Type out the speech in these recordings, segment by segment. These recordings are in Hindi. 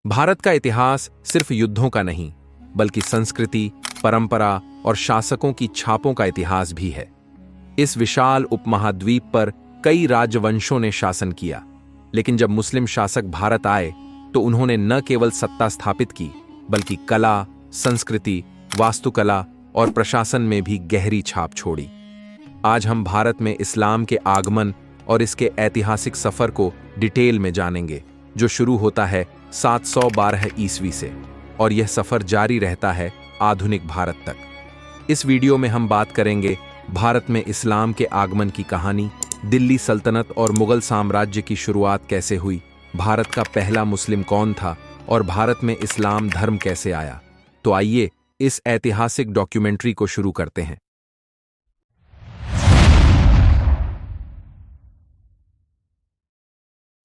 भारत का इतिहास सिर्फ युद्धों का नहीं, बल्कि संस्कृति, परंपरा और शासकों की छापों का इतिहास भी है। इस विशाल उपमहाद्वीप पर कई राजवंशों ने शासन किया, लेकिन जब मुस्लिम शासक भारत आए तो उन्होंने न केवल सत्ता स्थापित की, बल्कि कला, संस्कृति, वास्तुकला और प्रशासन में भी गहरी छाप छोड़ी। आज हम भारत में इस्लाम के आगमन और इसके ऐतिहासिक सफर को डिटेल में जानेंगे, जो शुरू होता है 712 ईस्वी से और यह सफर जारी रहता है आधुनिक भारत तक। इस वीडियो में हम बात करेंगे भारत में इस्लाम के आगमन की कहानी, दिल्ली सल्तनत और मुगल साम्राज्य की शुरुआत कैसे हुई, भारत का पहला मुस्लिम कौन था और भारत में इस्लाम धर्म कैसे आया। तो आइए इस ऐतिहासिक डॉक्यूमेंट्री को शुरू करते हैं।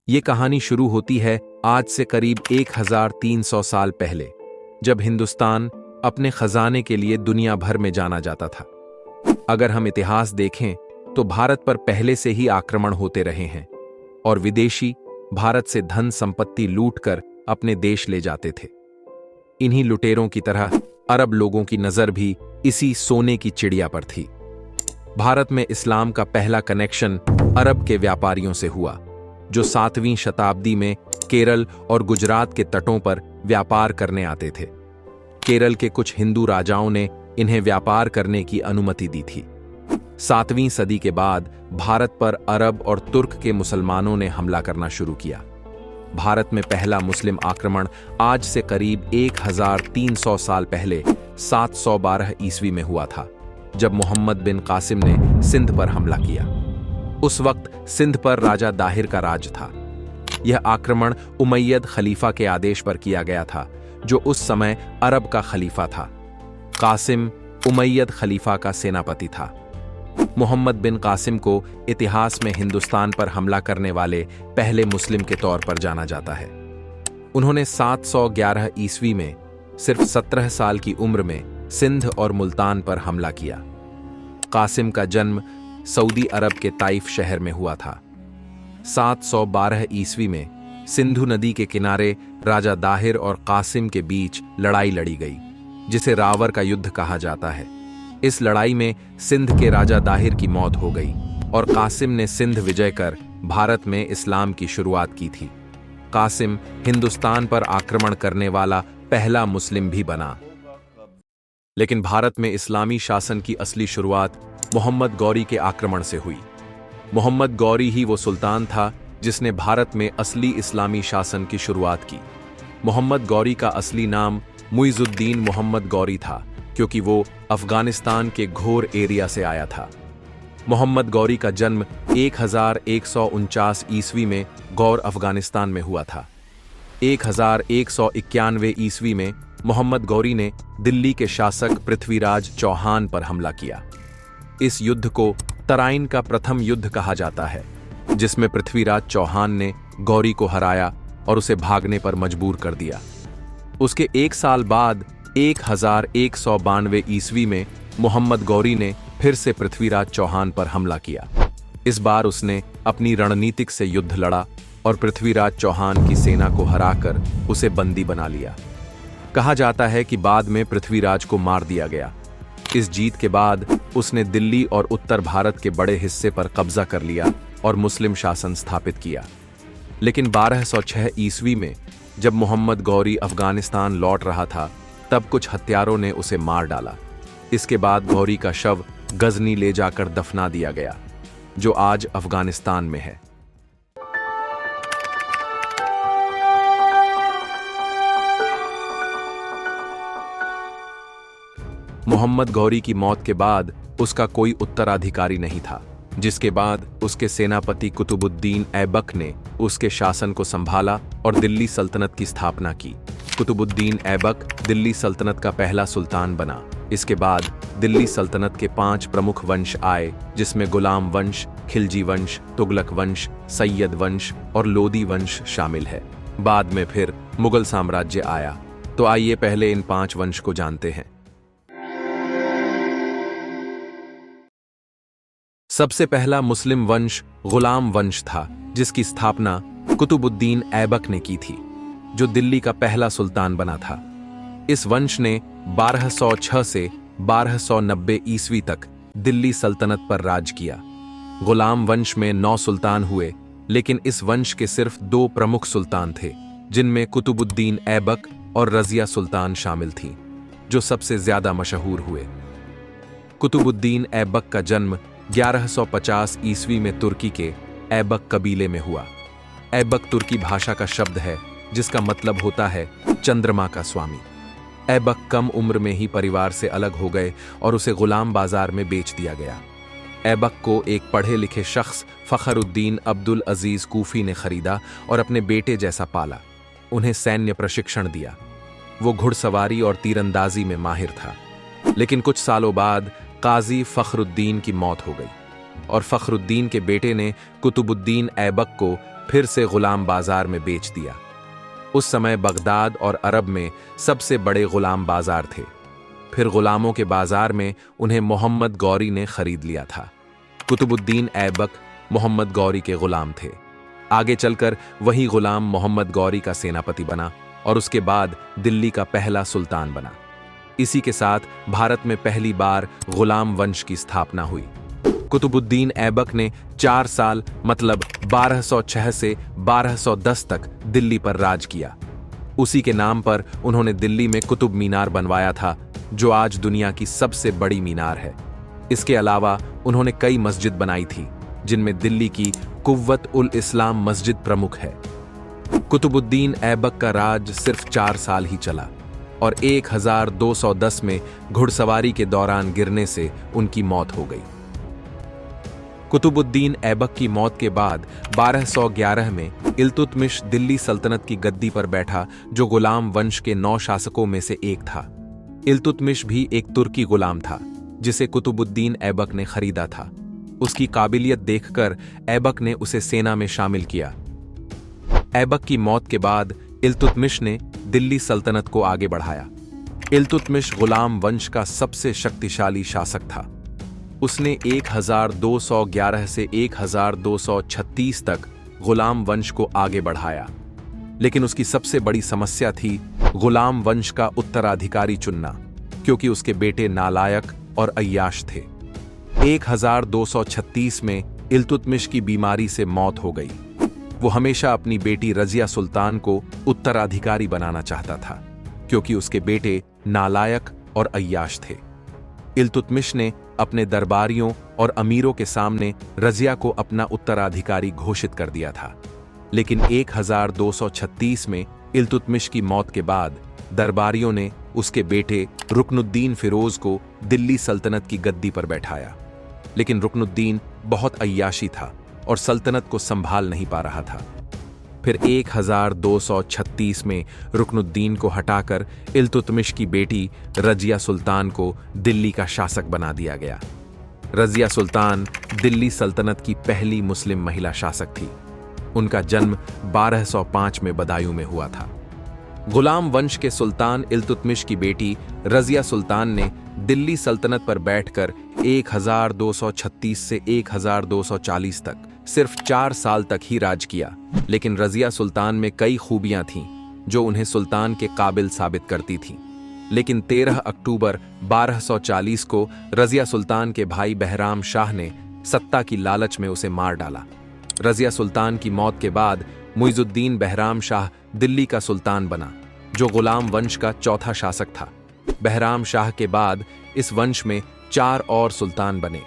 ये कहानी शुरू होती है आज से करीब 1300 साल पहले, जब हिंदुस्तान अपने खजाने के लिए दुनिया भर में जाना जाता था। अगर हम इतिहास देखें तो भारत पर पहले से ही आक्रमण होते रहे हैं और विदेशी भारत से धन संपत्ति लूटकर अपने देश ले जाते थे। इन्हीं लुटेरों की तरह अरब लोगों की नजर भी इसी सोने की चिड़िया पर थी। भारत में इस्लाम का पहला कनेक्शन अरब के व्यापारियों से हुआ, जो 7वीं शताब्दी में केरल और गुजरात के तटों पर व्यापार करने आते थे। केरल के कुछ हिंदू राजाओं ने इन्हें व्यापार करने की अनुमति दी थी। 7वीं सदी के बाद भारत पर अरब और तुर्क के मुसलमानों ने हमला करना शुरू किया। भारत में पहला मुस्लिम आक्रमण आज से करीब 1300 साल पहले 712 ईस्वी में हुआ था, जब मोहम्मद बिन कासिम ने सिंध पर हमला किया। उस वक्त सिंध पर राजा दाहिर का राज था। यह आक्रमण उमैयद खलीफा के आदेश पर किया गया था, जो उस समय अरब का खलीफा था। कासिम उमैयद खलीफा का सेनापति था। मोहम्मद बिन कासिम को इतिहास में हिंदुस्तान पर हमला करने वाले पहले मुस्लिम के तौर पर जाना जाता है। उन्होंने 711 ईस्वी में सिर्फ 17 साल की उम्र में सिंध और मुल्तान पर हमला किया। कासिम का जन्म सऊदी अरब के ताइफ शहर में हुआ था। 712 ईस्वी में सिंधु नदी के किनारे राजा दाहिर और कासिम के बीच लड़ाई लड़ी गई, जिसे रावर का युद्ध कहा जाता है। इस लड़ाई में सिंध के राजा दाहिर की मौत हो गई और कासिम ने सिंध विजय कर भारत में इस्लाम की शुरुआत की थी। कासिम हिंदुस्तान पर आक्रमण करने वाला पहला मुस्लिम भी बना। लेकिन भारत में इस्लामी शासन की असली शुरुआत मोहम्मद गौरी के आक्रमण से हुई। मोहम्मद गौरी ही वो सुल्तान था जिसने भारत में असली इस्लामी शासन की शुरुआत की। मोहम्मद गौरी का असली नाम मुइजुद्दीन मोहम्मद गौरी था, क्योंकि वो अफगानिस्तान के घोर एरिया से आया था। मोहम्मद गौरी का जन्म 1149 ईस्वी में गौर अफगानिस्तान में हुआ था। 1191 ईस्वी में मोहम्मद गौरी ने दिल्ली के शासक पृथ्वीराज चौहान पर हमला किया। इस युद्ध को तराइन का प्रथम युद्ध कहा जाता है, जिसमें पृथ्वीराज चौहान ने गौरी को हराया और उसे भागने पर मजबूर कर दिया। उसके एक साल बाद 1192 ईस्वी में मोहम्मद गौरी ने फिर से पृथ्वीराज चौहान पर हमला किया। इस बार उसने अपनी रणनीतिक से युद्ध लड़ा और पृथ्वीराज चौहान की सेना को हराकर उसे बंदी बना लिया। कहा जाता है कि बाद में पृथ्वीराज को मार दिया गया। इस जीत के बाद उसने दिल्ली और उत्तर भारत के बड़े हिस्से पर कब्जा कर लिया और मुस्लिम शासन स्थापित किया। लेकिन 1206 ईस्वी में जब मोहम्मद गौरी अफगानिस्तान लौट रहा था, तब कुछ हत्यारों ने उसे मार डाला। इसके बाद गौरी का शव गजनी ले जाकर दफना दिया गया, जो आज अफगानिस्तान में है। मोहम्मद गौरी की मौत के बाद उसका कोई उत्तराधिकारी नहीं था, जिसके बाद उसके सेनापति कुतुबुद्दीन ऐबक ने उसके शासन को संभाला और दिल्ली सल्तनत की स्थापना की। कुतुबुद्दीन ऐबक दिल्ली सल्तनत का पहला सुल्तान बना। इसके बाद दिल्ली सल्तनत के 5 प्रमुख वंश आए, जिसमें गुलाम वंश, खिलजी वंश, तुगलक वंश, सैयद वंश और लोदी वंश शामिल है। बाद में फिर मुगल साम्राज्य आया। तो आइए पहले इन 5 वंश को जानते हैं। सबसे पहला मुस्लिम वंश गुलाम वंश था, जिसकी स्थापना कुतुबुद्दीन ऐबक ने की थी। जो दिल्ली का पहला सुल्तान बना था। इस वंश ने 1206 से 1290 ईस्वी तक दिल्ली सल्तनत पर राज किया। गुलाम वंश में 9 सुल्तान हुए, लेकिन इस वंश के सिर्फ 2 प्रमुख सुल्तान थे, जिनमें कुतुबुद्दीन ऐबक और रजिया सुल्तान शामिल थीं, जो सबसे ज्यादा मशहूर हुए। कुतुबुद्दीन ऐबक का जन्म 1150 ईस्वी में तुर्की के ऐबक कबीले में हुआ। ऐबक तुर्की भाषा का शब्द है जिसका मतलब होता है चंद्रमा का स्वामी। ऐबक कम उम्र में ही परिवार से अलग हो गए और उसे गुलाम बाजार में बेच दिया गया। ऐबक को एक पढ़े लिखे शख्स फखरुद्दीन अब्दुल अजीज कूफी ने खरीदा और अपने बेटे जैसा पाला। उन्हें सैन्य प्रशिक्षण दिया। वो घुड़सवारी और तीरंदाजी में माहिर था। लेकिन कुछ सालों बाद काजी फखरुद्दीन की मौत हो गई और फखरुद्दीन के बेटे ने कुतुबुद्दीन ऐबक को फिर से गुलाम बाजार में बेच दिया। उस समय बगदाद और अरब में सबसे बड़े गुलाम बाजार थे। फिर गुलामों के बाजार में उन्हें मोहम्मद गौरी ने खरीद लिया था। कुतुबुद्दीन ऐबक मोहम्मद गौरी के गुलाम थे। आगे चलकर वही गुलाम मोहम्मद गौरी का सेनापति बना और उसके बाद दिल्ली का पहला सुल्तान बना। इसी के साथ भारत में पहली बार गुलाम वंश की स्थापना हुई। कुतुबुद्दीन ऐबक ने 4 साल मतलब 1206 से 1210 तक दिल्ली पर राज किया। उसी के नाम पर उन्होंने दिल्ली में कुतुब मीनार बनवाया था, जो आज दुनिया की सबसे बड़ी मीनार है। इसके अलावा उन्होंने कई मस्जिद बनाई थी, जिनमें दिल्ली की कुव्वत उल इस्लाम मस्जिद प्रमुख है। कुतुबुद्दीन ऐबक का राज सिर्फ 4 साल ही चला और 1210 में घुड़सवारी के दौरान गिरने से उनकी मौत हो गई। कुतुबुद्दीन ऐबक की मौत के बाद 1211 में इल्तुतमिश दिल्ली सल्तनत की गद्दी पर बैठा, जो गुलाम वंश के 9 शासकों में से एक था। इल्तुतमिश भी एक तुर्की गुलाम था, जिसे कुतुबुद्दीन ऐबक ने खरीदा था। उसकी काबिलियत देखकर ऐबक ने उसे सेना में शामिल किया। ऐबक की मौत के बाद इल्तुतमिश ने दिल्ली सल्तनत को आगे बढ़ाया। इल्तुतमिश गुलाम वंश का सबसे शक्तिशाली शासक था। उसने 1211 से 1236 तक गुलाम वंश को आगे बढ़ाया, लेकिन उसकी सबसे बड़ी समस्या थी गुलाम वंश का उत्तराधिकारी चुनना, क्योंकि उसके बेटे नालायक और अय्याश थे। 1236 में इल्तुतमिश की बीमारी से मौत हो गई। वो हमेशा अपनी बेटी रजिया सुल्तान को उत्तराधिकारी बनाना चाहता था, क्योंकि उसके बेटे नालायक और अय्याश थे। इल्तुतमिश ने अपने दरबारियों और अमीरों के सामने रजिया को अपना उत्तराधिकारी घोषित कर दिया था, लेकिन 1236 में इल्तुतमिश की मौत के बाद दरबारियों ने उसके बेटे रुकनुद्दीन फिरोज को दिल्ली सल्तनत की गद्दी पर बैठाया। लेकिन रुकनुद्दीन बहुत अय्याशी था और सल्तनत को संभाल नहीं पा रहा था। फिर 1236 में रुकनुद्दीन को हटाकर इल्तुतमिश की बेटी रजिया सुल्तान को दिल्ली का शासक बना दिया गया। रजिया सुल्तान दिल्ली सल्तनत की पहली मुस्लिम महिला शासक थी। उनका जन्म 1205 में बदायूं में हुआ था। गुलाम वंश के सुल्तान इल्तुतमिश की बेटी रजिया सुल्तान ने दिल्ली सल्तनत पर बैठकर 1236 से 1240 तक सिर्फ 4 साल तक ही राज किया, लेकिन रजिया सुल्तान में कई खूबियां थीं जो उन्हें सुल्तान के काबिल साबित करती थीं। लेकिन 13 अक्टूबर 1240 को रजिया सुल्तान के भाई बहराम शाह ने सत्ता की लालच में उसे मार डाला। रजिया सुल्तान की मौत के बाद मुइजुद्दीन बहराम शाह दिल्ली का सुल्तान बना, जो गुलाम वंश का चौथा शासक था। बहराम शाह के बाद इस वंश में 4 और सुल्तान बने।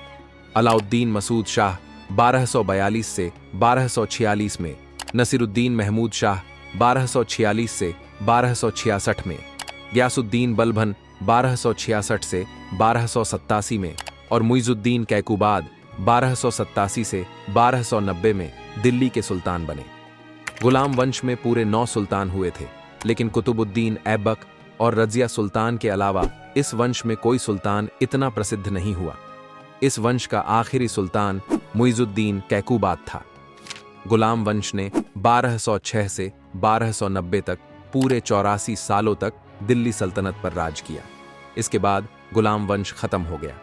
अलाउद्दीन मसूद शाह 1242 से 1246 में, नसीरुद्दीन महमूद शाह 1246 से 1266 में, गयासुद्दीन बलबन 1266 से 1287 में और मुइजुद्दीन कैकुबाद 1287 से 1290 में दिल्ली के सुल्तान बने। गुलाम वंश में पूरे 9 सुल्तान हुए थे, लेकिन कुतुबुद्दीन ऐबक और रजिया सुल्तान के अलावा इस वंश में कोई सुल्तान इतना प्रसिद्ध नहीं हुआ। इस वंश का आखिरी सुल्तान मुइजुद्दीन कैकुबाद था। गुलाम वंश ने 1206 से 1290 तक पूरे 84 सालों तक दिल्ली सल्तनत पर राज किया। इसके बाद गुलाम वंश खत्म हो गया।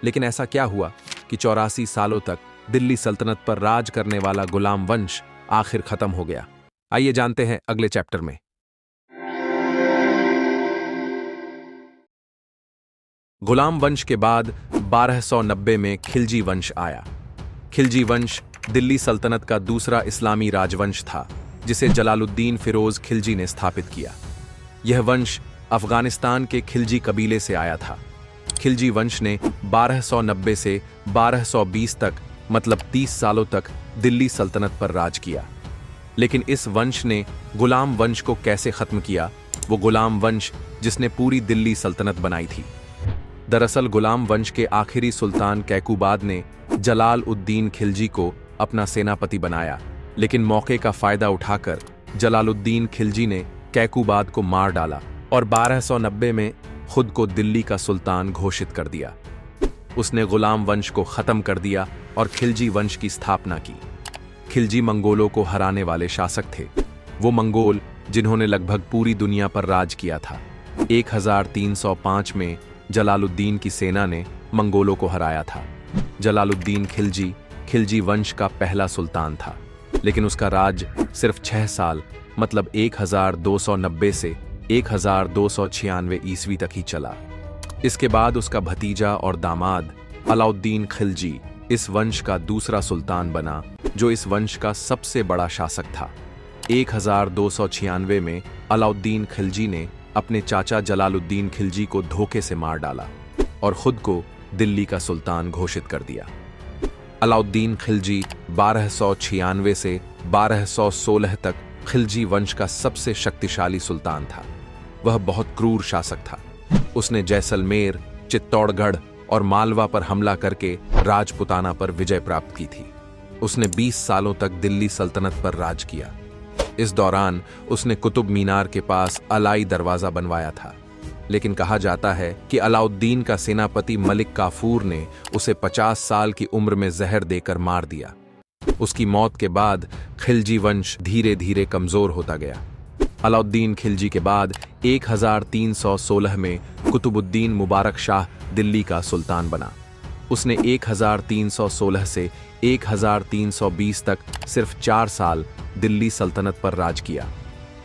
लेकिन ऐसा क्या हुआ कि 84 सालों तक दिल्ली सल्तनत पर राज करने वाला गुलाम वंश आखिर खत्म हो गया? आइए जानते हैं अगले चैप्टर में। गुलाम वंश के बाद 1290 में खिलजी वंश आया। खिलजी वंश दिल्ली सल्तनत का दूसरा इस्लामी राजवंश था, जिसे जलालुद्दीन फिरोज खिलजी ने स्थापित किया। यह वंश अफगानिस्तान के खिलजी कबीले से आया था। खिलजी वंश ने 1290 से 1220 तक, मतलब 30 सालों तक दिल्ली सल्तनत पर राज किया। लेकिन इस वंश ने गुलाम वंश को कैसे खत्म किया, वो गुलाम वंश जिसने पूरी दिल्ली सल्तनत बनाई थी। दरअसल गुलाम वंश के आखिरी सुल्तान कैकुबाद ने जलाल उद्दीन खिलजी को अपना सेनापति बनाया, लेकिन मौके का फायदा उठाकर जलालुद्दीन खिलजी ने कैकुबाद को मार डाला और 1290 में खुद को दिल्ली का सुल्तान घोषित कर दिया। उसने गुलाम वंश को खत्म कर दिया और खिलजी वंश की स्थापना की। खिलजी मंगोलों को हराने वाले शासक थे, वो मंगोल जिन्होंने लगभग पूरी दुनिया पर राज किया था। 1305 में जलालुद्दीन की सेना ने मंगोलों को हराया था। जलालुद्दीन खिलजी वंश का पहला सुल्तान था, लेकिन उसका राज सिर्फ 6 साल, मतलब 1290 से 1296 ईस्वी तक ही चला। इसके बाद उसका भतीजा और दामाद अलाउद्दीन खिलजी इस वंश का दूसरा सुल्तान बना, जो इस वंश का सबसे बड़ा शासक था। 1296 में अलाउद्दीन खिलजी ने अपने चाचा जलालुद्दीन खिलजी को धोखे से मार डाला और खुद को दिल्ली का सुल्तान घोषित कर दिया। अलाउद्दीन खिलजी 1296 से 1216 तक खिलजी वंश का सबसे शक्तिशाली सुल्तान था। वह बहुत क्रूर शासक था। उसने जैसलमेर, चित्तौड़गढ़ और मालवा पर हमला करके राजपुताना पर विजय प्राप्त की थी। उसने 20 सालों तक दिल्ली सल्तनत पर राज किया। इस दौरान उसने कुतुब मीनार के पास अलाई दरवाजा बनवाया था, लेकिन कहा जाता है कि अलाउद्दीन का सेनापति मलिक काफूर ने उसे 50 साल की उम्र में जहर देकर मार दिया। उसकी मौत के बाद खिलजी वंश धीरे धीरे कमजोर होता गया। अलाउद्दीन खिलजी के बाद 1316 में कुतुबुद्दीन मुबारक शाह दिल्ली का सुल्तान बना। उसने 1316 से 1320 तक सिर्फ 4 साल दिल्ली सल्तनत पर राज किया।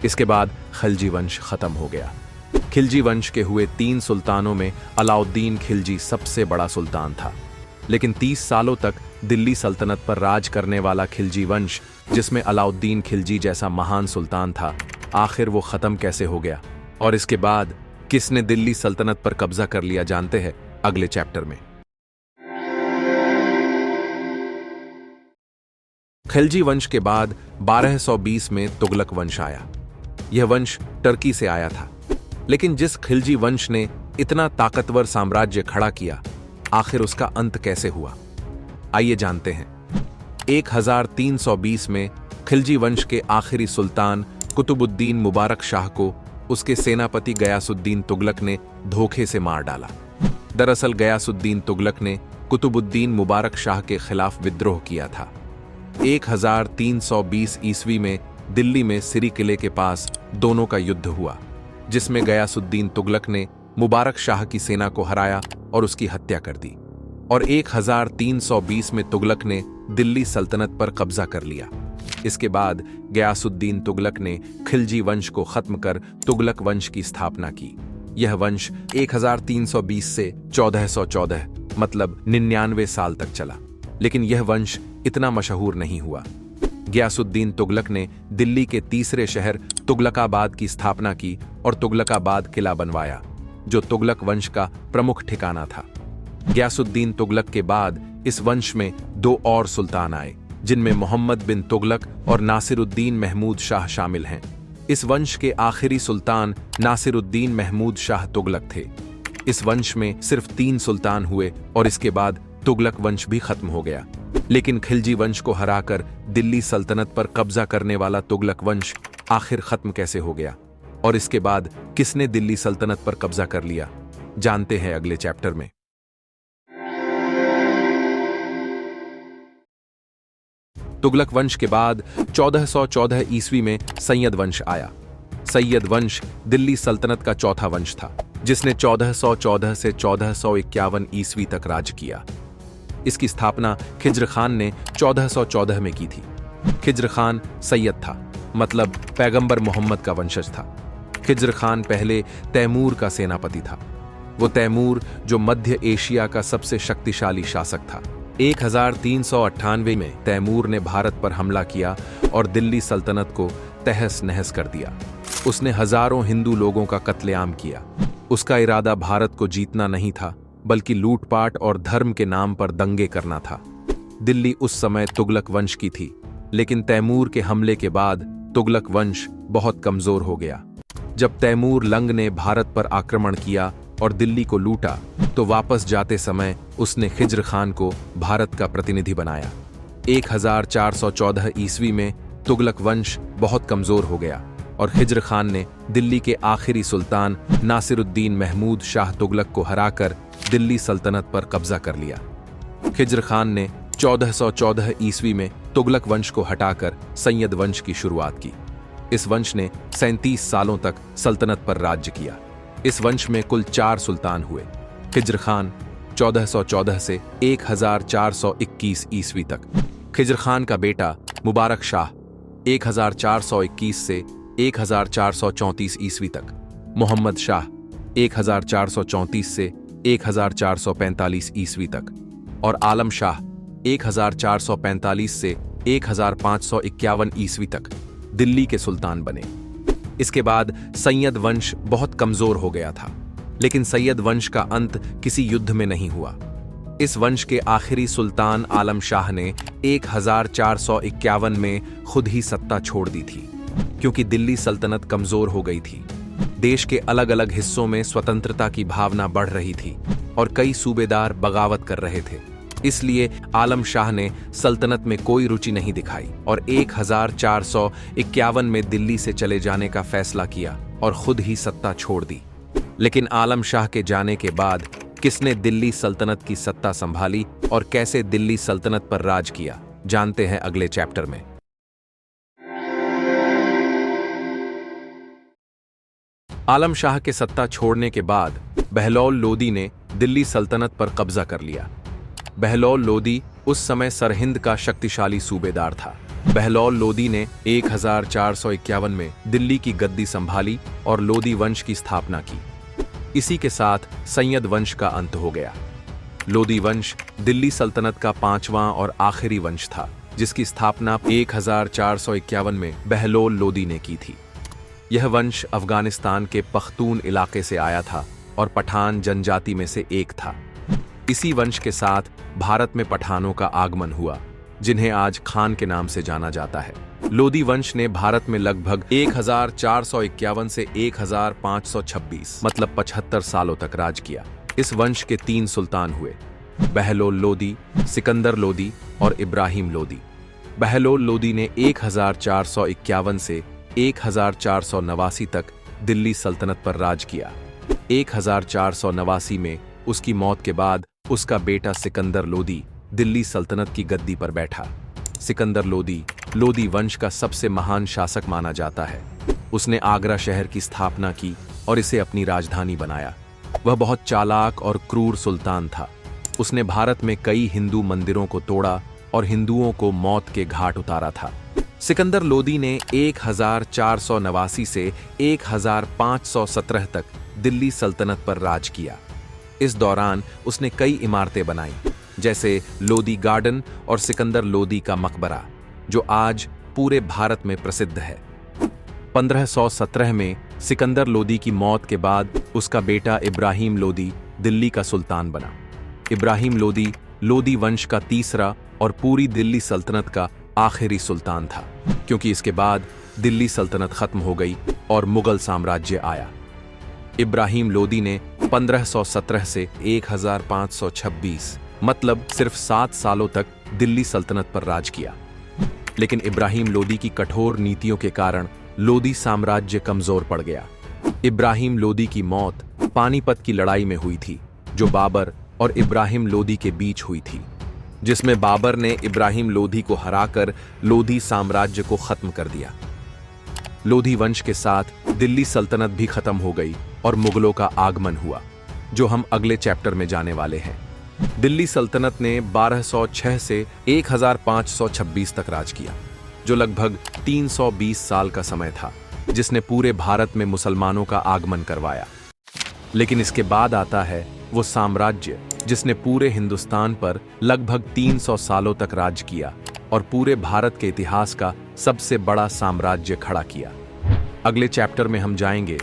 इसके बाद खिलजी वंश खत्म हो गया। खिलजी वंश के हुए 3 सुल्तानों में अलाउद्दीन खिलजी सबसे बड़ा सुल्तान था, लेकिन 30 सालों तक दिल्ली सल्तनत पर राज करने वाला खिलजी वंश, जिसमें अलाउद्दीन खिलजी जैसा महान सुल्तान था, आखिर वो खत्म कैसे हो गया और इसके बाद किसने दिल्ली सल्तनत पर कब्जा कर लिया, जानते हैं अगले चैप्टर में। खिलजी वंश के बाद 1220 में तुगलक वंश आया। यह वंश टर्की से आया था, लेकिन जिस खिलजी वंश ने इतना ताकतवर साम्राज्य खड़ा किया, आखिर उसका अंत कैसे हुआ, आइए जानते हैं। 1320 में खिलजी वंश के आखिरी सुल्तान कुतुबुद्दीन मुबारक शाह को उसके सेनापति गयासुद्दीन तुगलक ने धोखे से मार डाला। दरअसल गयासुद्दीन तुगलक ने कुतुबुद्दीन मुबारक शाह के खिलाफ विद्रोह किया था। 1320 ईस्वी में दिल्ली में सिरी किले के पास दोनों का युद्ध हुआ, जिसमें गयासुद्दीन तुगलक ने मुबारक शाह की सेना को हराया और उसकी हत्या कर दी, और 1320 में तुगलक ने दिल्ली सल्तनत पर कब्जा कर लिया। इसके बाद गयासुद्दीन तुगलक ने खिलजी वंश को खत्म कर तुगलक वंश की स्थापना की। यह वंश 1320 से 1414, मतलब 99 साल तक चला, लेकिन यह वंश इतना मशहूर नहीं हुआ। गयासुद्दीन तुगलक ने दिल्ली के तीसरे शहर तुगलकाबाद की स्थापना की और तुगलकाबाद किला बनवाया, जो तुगलक वंश का प्रमुख ठिकाना था। गयासुद्दीन तुगलक के बाद इस वंश में 2 और सुल्तान आए, जिनमें मोहम्मद बिन तुगलक और नासिरुद्दीन महमूद शाह शामिल हैं। इस वंश के आखिरी सुल्तान नासिरुद्दीन महमूद शाह तुगलक थे। इस वंश में सिर्फ 3 सुल्तान हुए और इसके बाद तुगलक वंश भी खत्म हो गया। लेकिन खिलजी वंश को हराकर दिल्ली सल्तनत पर कब्जा करने वाला तुगलक वंश आखिर खत्म कैसे हो गया और इसके बाद किसने दिल्ली सल्तनत पर कब्जा कर लिया, जानते हैं अगले चैप्टर में। तुगलक वंश के बाद 1414 ईस्वी में सैयद वंश आया। सैयद वंश दिल्ली सल्तनत का चौथा वंश था, जिसने 1414 से 1451 ईस्वी तक राज किया। इसकी स्थापना खिज्र खान ने 1414 में की थी। खिज्र खान सैयद था, मतलब पैगंबर मोहम्मद का वंशज था। खिज्र खान पहले तैमूर का सेनापति था। वो तैमूर जो मध्य एशिया का सबसे शक्तिशाली शासक था। 1398 में तैमूर ने भारत पर हमला किया और दिल्ली सल्तनत को तहस नहस कर दिया। उसने हजारों हिंदू लोगों का कत्लेआम किया। उसका इरादा भारत को जीतना नहीं था, बल्कि लूटपाट और धर्म के नाम पर दंगे करना था। दिल्ली उस समय तुगलक वंश की थी, लेकिन तैमूर के हमले के बाद तुगलक वंश बहुत कमजोर हो गया। जब तैमूर लंग ने भारत पर आक्रमण किया और दिल्ली को लूटा, तो वापस जाते समय उसने खिज्र खान को भारत का प्रतिनिधि बनाया। 1414 ईस्वी में तुगलक वंश बहुत कमजोर हो गया और खिज्र खान ने दिल्ली के आखिरी सुल्तान नासिरुद्दीन महमूद शाह तुगलक को हराकर दिल्ली सल्तनत पर कब्जा कर लिया। खिज्र खान ने 1414 ईस्वी में तुगलक वंश को हटाकर सैयद वंश की शुरुआत की। इस वंश ने 37 सालों तक सल्तनत पर राज्य किया। इस वंश में कुल 4 सुल्तान हुए। खिज्र खान 1414 से 1421 ईस्वी तक, खिज्र खान का बेटा मुबारक शाह 1421 से 1434 ईस्वी तक, मोहम्मद शाह 1434 से 1445 ईस्वी तक और आलम शाह 1445 से 1551 ईस्वी तक दिल्ली के सुल्तान बने। इसके बाद सैयद वंश बहुत कमजोर हो गया था, लेकिन सैयद वंश का अंत किसी युद्ध में नहीं हुआ। इस वंश के आखिरी सुल्तान आलम शाह ने 1451 में खुद ही सत्ता छोड़ दी थी, क्योंकि दिल्ली सल्तनत कमजोर हो गई थी। देश के अलग अलग हिस्सों में स्वतंत्रता की भावना बढ़ रही थी और कई सूबेदार बगावत कर रहे थे। इसलिए आलम शाह ने सल्तनत में कोई रुचि नहीं दिखाई और 1451 में दिल्ली से चले जाने का फैसला किया और खुद ही सत्ता छोड़ दी। लेकिन आलम शाह के जाने के बाद किसने दिल्ली सल्तनत की सत्ता संभाली और कैसे दिल्ली सल्तनत पर राज किया, जानते हैं अगले चैप्टर में। आलम शाह के सत्ता छोड़ने के बाद बहलौल लोदी ने दिल्ली सल्तनत पर कब्जा कर लिया। बहलौल लोदी उस समय सरहिंद का शक्तिशाली सूबेदार था। बहलौल लोदी ने 1451 में दिल्ली की गद्दी संभाली और लोदी वंश की स्थापना की। इसी के साथ सैयद वंश का अंत हो गया। लोदी वंश दिल्ली सल्तनत का 5वां और आखिरी वंश था, जिसकी स्थापना 1451 में बहलौल लोदी ने की थी। यह वंश अफगानिस्तान के पख्तून इलाके से आया था और पठान जनजाति में से एक था। इसी वंश के साथ भारत में पठानों का आगमन हुआ, जिन्हें आज खान के नाम से जाना जाता है। लोदी वंश ने भारत में लगभग 1451 से 1526 मतलब 75 सालों तक राज किया। इस वंश के 3 सुल्तान हुए, बहलौल लोदी, सिकंदर लोदी और इब्राहिम लोदी। बहलौल लोदी ने 1451 से 1489 तक दिल्ली सल्तनत पर राज किया। 1489 में उसकी मौत के बाद उसका बेटा सिकंदर लोदी दिल्ली सल्तनत की गद्दी पर बैठा। सिकंदर लोदी लोदी वंश का सबसे महान शासक माना जाता है। उसने आगरा शहर की स्थापना की और इसे अपनी राजधानी बनाया। वह बहुत चालाक और क्रूर सुल्तान था। उसने भारत में कई हिंदू मंदिरों को तोड़ा और हिंदुओं को मौत के घाट उतारा था। सिकंदर लोदी ने 1489 से 1517 तक दिल्ली सल्तनत पर राज किया। इस दौरान उसने कई इमारतें बनाई, जैसे लोदी गार्डन और सिकंदर लोदी का मकबरा, जो आज पूरे भारत में प्रसिद्ध है। 1517 में सिकंदर लोदी की मौत के बाद उसका बेटा इब्राहिम लोदी दिल्ली का सुल्तान बना। इब्राहिम लोदी लोदी वंश का तीसरा और पूरी दिल्ली सल्तनत का आखिरी सुल्तान था, क्योंकि इसके बाद दिल्ली सल्तनत खत्म हो गई और मुगल साम्राज्य आया। इब्राहिम लोदी ने 1517 से 1526 मतलब सिर्फ 7 सालों तक दिल्ली सल्तनत पर राज किया। लेकिन इब्राहिम लोदी की कठोर नीतियों के कारण लोदी साम्राज्य कमजोर पड़ गया। इब्राहिम लोदी की मौत पानीपत की लड़ाई में हुई थी, जो बाबर और इब्राहिम लोदी के बीच हुई थी, जिसमें बाबर ने इब्राहिम लोदी को हराकर लोदी साम्राज्य को खत्म कर दिया। लोधी वंश के साथ दिल्ली सल्तनत भी खत्म हो गई और मुगलों का आगमन हुआ, जो हम अगले चैप्टर में जाने वाले हैं। दिल्ली सल्तनत ने 1206 से 1526 तक राज किया, जो लगभग 320 साल का समय था, जिसने पूरे भारत में मुसलमानों का आगमन करवाया। लेकिन इसके बाद आता है वो साम्राज्य जिसने पूरे हिंदुस्तान पर लगभग 300 सालों तक राज किया और पूरे भारत के इतिहास का सबसे बड़ा साम्राज्य खड़ा किया। अगले चैप्टर में हम जाएंगे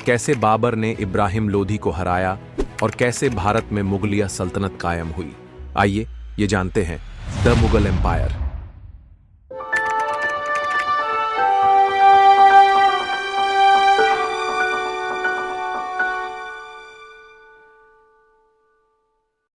कैसे बाबर ने इब्राहिम लोधी को हराया और कैसे भारत में मुगलिया सल्तनत कायम हुई। आइए ये जानते हैं द मुगल एम्पायर।